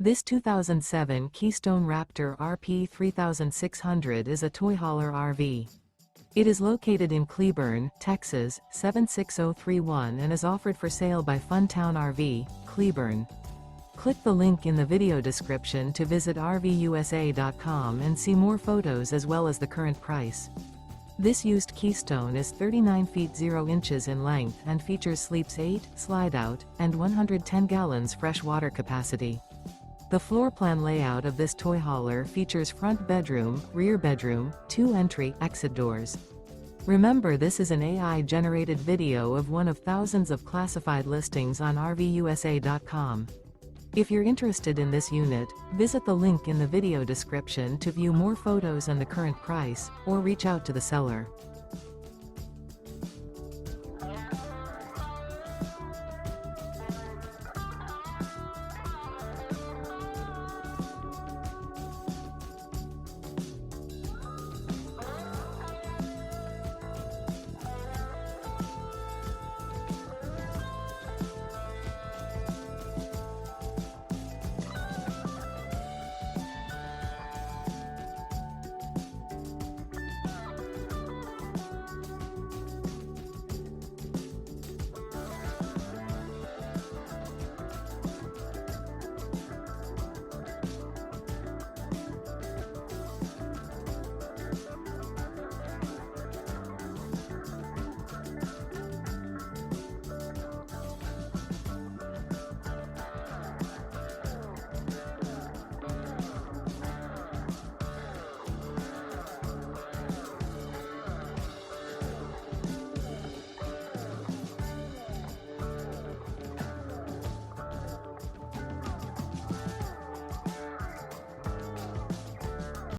This 2007 Keystone Raptor RP3600 is a toy hauler RV. It is located in Cleburne, Texas, 76031 and is offered for sale by Funtown RV, Cleburne. Click the link in the video description to visit RVUSA.com and see more photos as well as the current price. This used Keystone is 39 feet 0 inches in length and features sleeps 8, Slideout, and 110 gallons fresh water capacity. The floor plan layout of this toy hauler features front bedroom, rear bedroom, 2 entry/exit doors. Remember, this is an AI-generated video of one of thousands of classified listings on RVUSA.com. If you're interested in this unit, visit the link in the video description to view more photos and the current price, or reach out to the seller.